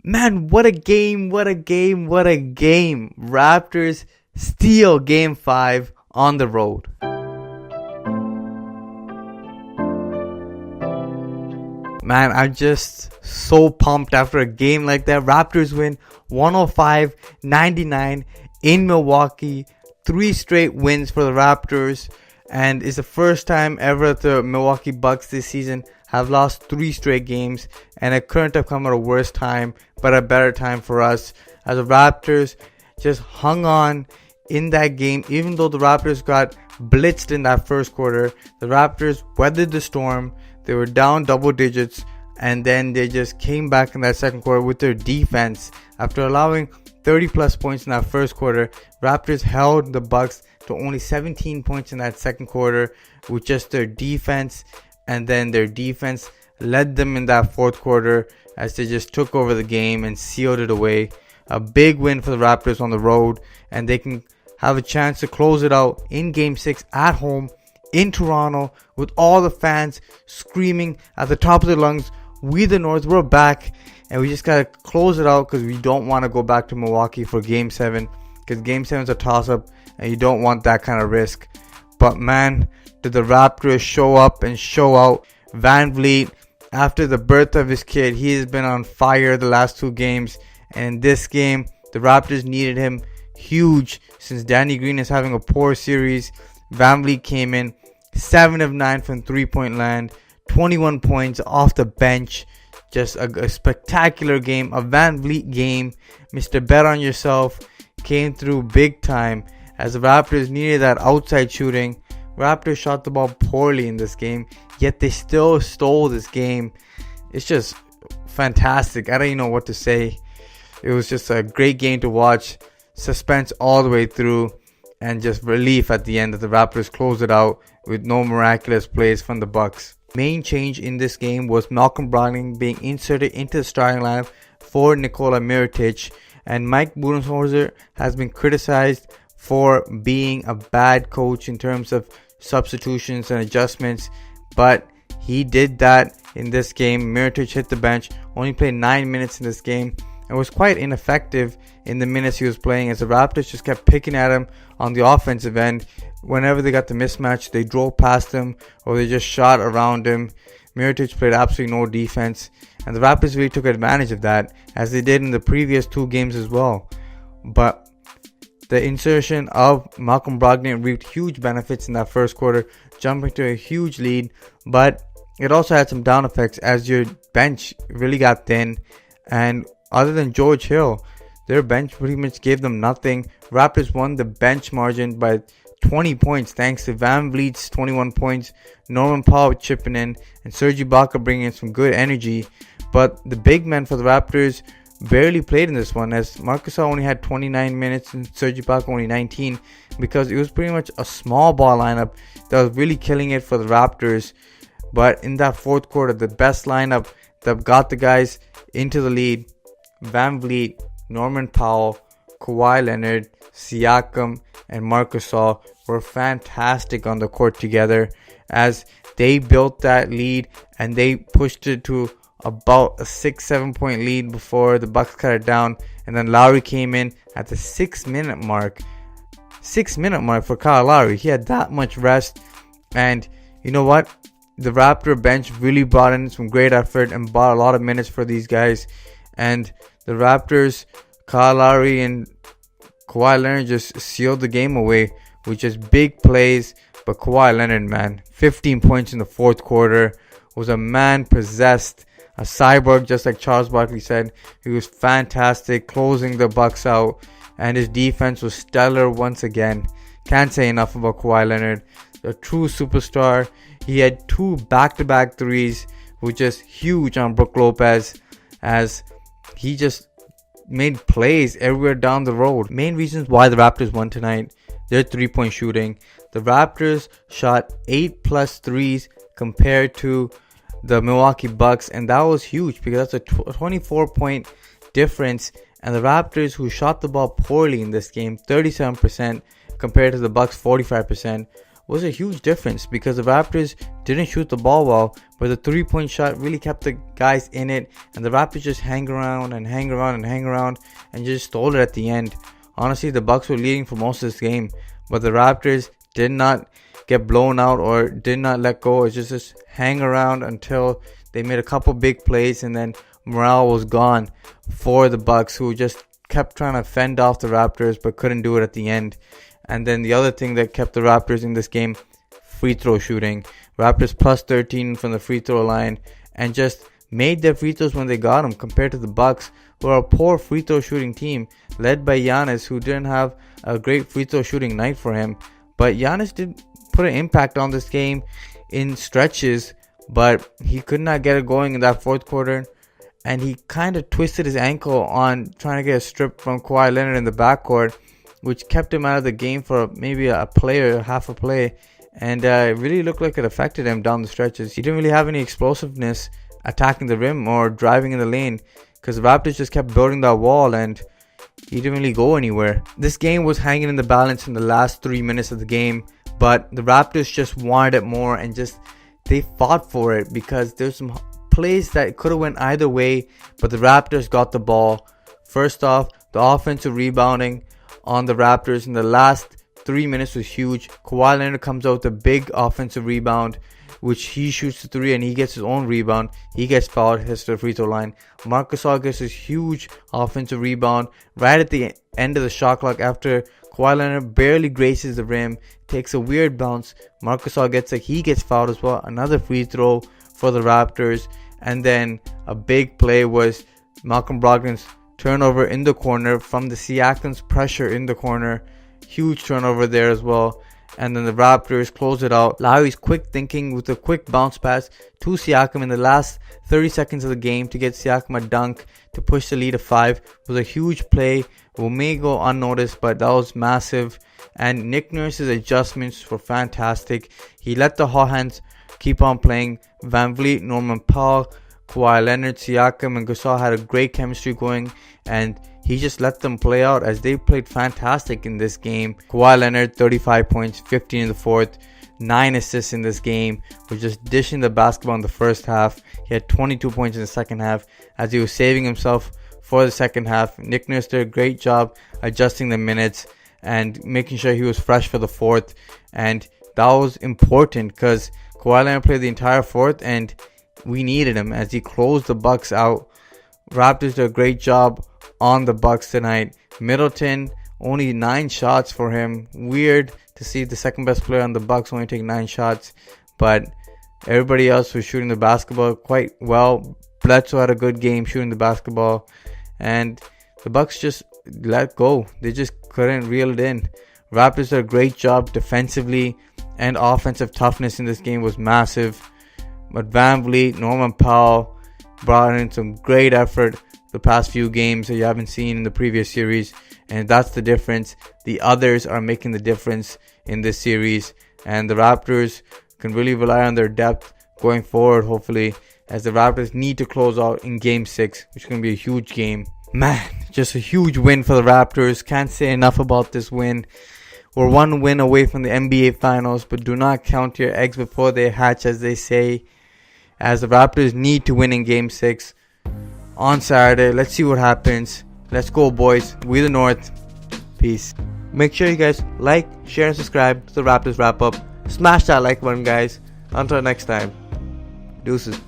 Man, what a game, what a game, what a game. Raptors steal game 5 on the road. Man, I'm just so pumped after a game like that. Raptors win 105-99 in Milwaukee. 3 straight wins for the Raptors. And it's the first time ever that the Milwaukee Bucks this season have lost 3 straight games. And it couldn't have come at a worse time, but a better time for us. As the Raptors just hung on in that game. Even though the Raptors got blitzed in that first quarter, the Raptors weathered the storm. They were down double digits, and then they just came back in that second quarter with their defense. After allowing 30 plus points in that first quarter, Raptors held the Bucks to only 17 points in that second quarter with just their defense, and then their defense led them in that fourth quarter as they just took over the game and sealed it away. A big win for the Raptors on the road, and they can have a chance to close it out in Game 6 at home in Toronto with all the fans screaming at the top of their lungs, "We the North, we're back." And we just gotta close it out because we don't want to go back to Milwaukee for Game 7, because Game 7 is a toss-up and you don't want that kind of risk. But man, did the Raptors show up and show out. VanVleet, after the birth of his kid, he has been on fire the last 2 games, and in this game the Raptors needed him huge since Danny Green is having a poor series. VanVleet came in 7 of 9 from 3-point land, 21 points off the bench. Just a spectacular game, a VanVleet game. Mr. Bet on Yourself came through big time as the Raptors needed that outside shooting. Raptors shot the ball poorly in this game, yet they still stole this game. It's just fantastic. I don't even know what to say. It was just a great game to watch. Suspense all the way through, and just relief at the end that the Raptors closed it out with no miraculous plays from the Bucks. Main change in this game was Malcolm Brogdon being inserted into the starting lineup for Nikola Mirotic, and Mike Budenholzer has been criticized for being a bad coach in terms of substitutions and adjustments, but he did that in this game. Mirotic hit the bench, only played 9 minutes in this game, and was quite ineffective in the minutes he was playing, as the Raptors just kept picking at him on the offensive end. Whenever they got the mismatch, they drove past him or they just shot around him. Mirotic played absolutely no defense, and the Raptors really took advantage of that, as they did in the previous 2 games as well. But the insertion of Malcolm Brogdon reaped huge benefits in that first quarter, jumping to a huge lead, but it also had some down effects as your bench really got thin, and other than George Hill, their bench pretty much gave them nothing. Raptors won the bench margin by 20 points thanks to VanVleet's 21 points, Norman Powell chipping in, and Serge Ibaka bringing in some good energy. But the big men for the Raptors barely played in this one, as Marc Gasol only had 29 minutes and Serge Ibaka only 19, because it was pretty much a small ball lineup that was really killing it for the Raptors. But in that fourth quarter, the best lineup that got the guys into the lead, VanVleet, Norman Powell, Kawhi Leonard, Siakam, and Marc Gasol were fantastic on the court together, as they built that lead and they pushed it to about a 6-7 point lead before the Bucks cut it down. And then Lowry came in at the 6 minute mark. 6 minute mark for Kyle Lowry. He had that much rest, and you know what? The Raptor bench really brought in some great effort and bought a lot of minutes for these guys. And the Raptors, Kyle Lowry and Kawhi Leonard just sealed the game away with just big plays. But Kawhi Leonard, man, 15 points in the fourth quarter, was a man possessed, a cyborg, just like Charles Barkley said. He was fantastic, closing the Bucks out, and his defense was stellar once again. Can't say enough about Kawhi Leonard, a true superstar. He had 2 back-to-back threes, which is huge on Brook Lopez, as he just made plays everywhere down the road. Main reasons why the Raptors won tonight: their 3-point shooting. The Raptors shot 8 plus threes compared to the Milwaukee Bucks, and that was huge because that's a 24-point difference. And the Raptors, who shot the ball poorly in this game, 37% compared to the Bucks 45%, was a huge difference because the Raptors didn't shoot the ball well, but the 3-point shot really kept the guys in it, and the Raptors just hang around and just stole it at the end. Honestly, the Bucks were leading for most of this game, but the Raptors did not get blown out or did not let go. It's just hang around until they made a couple big plays, and then morale was gone for the Bucks, who just kept trying to fend off the Raptors but couldn't do it at the end. And then the other thing that kept the Raptors in this game, free throw shooting. Raptors plus 13 from the free throw line and just made their free throws when they got them, compared to the Bucks, who are a poor free throw shooting team led by Giannis, who didn't have a great free throw shooting night for him. But Giannis did put an impact on this game in stretches, but he could not get it going in that fourth quarter. And he kind of twisted his ankle on trying to get a strip from Kawhi Leonard in the backcourt, which kept him out of the game for maybe a play or half a play. And it really looked like it affected him down the stretches. He didn't really have any explosiveness attacking the rim or driving in the lane, because the Raptors just kept building that wall and he didn't really go anywhere. This game was hanging in the balance in the last 3 minutes of the game, but the Raptors just wanted it more and they fought for it, because there's some plays that could have went either way, but the Raptors got the ball. First off, the offensive rebounding on the Raptors in the last 3 minutes was huge. Kawhi Leonard comes out with a big offensive rebound, which he shoots the three and he gets his own rebound. He gets fouled, hits the free throw line. Marc Gasol gets his huge offensive rebound right at the end of the shot clock after Kawhi Leonard barely graces the rim, takes a weird bounce. Marc Gasol he gets fouled as well. Another free throw for the Raptors. And then a big play was Malcolm Brogdon's turnover in the corner from the Siakam's pressure in the corner. Huge turnover there as well. And then the Raptors close it out. Lowry's quick thinking with a quick bounce pass to Siakam in the last 30 seconds of the game to get Siakam a dunk to push the lead to 5. It was a huge play. It may go unnoticed, but that was massive. And Nick Nurse's adjustments were fantastic. He let the hot hands keep on playing. VanVleet, Norman Powell, Kawhi Leonard, Siakam, and Gasol had a great chemistry going, and he just let them play out as they played fantastic in this game. Kawhi Leonard, 35 points, 15 in the fourth, 9 assists in this game, was just dishing the basketball in the first half. He had 22 points in the second half as he was saving himself for the second half. Nick Nurse did a great job adjusting the minutes and making sure he was fresh for the fourth, and that was important because Kawhi Leonard played the entire fourth and we needed him as he closed the Bucks out. Raptors did a great job on the Bucks tonight. Middleton, only 9 shots for him. Weird to see the second best player on the Bucks only take 9 shots, but everybody else was shooting the basketball quite well. Bledsoe had a good game shooting the basketball, and the Bucks just let go. They just couldn't reel it in. Raptors did a great job defensively, and offensive toughness in this game was massive. But VanVleet, Norman Powell brought in some great effort the past few games that you haven't seen in the previous series, and that's the difference. The others are making the difference in this series, and the Raptors can really rely on their depth going forward, hopefully, as the Raptors need to close out in Game 6, which is going to be a huge game. Man, just a huge win for the Raptors. Can't say enough about this win. We're one win away from the NBA Finals, but do not count your eggs before they hatch, as they say, as the Raptors need to win in Game 6 on Saturday. Let's see what happens. Let's go, boys. We the North. Peace. Make sure you guys like, share, and subscribe to the Raptors Wrap Up. Smash that like button, guys. Until next time. Deuces.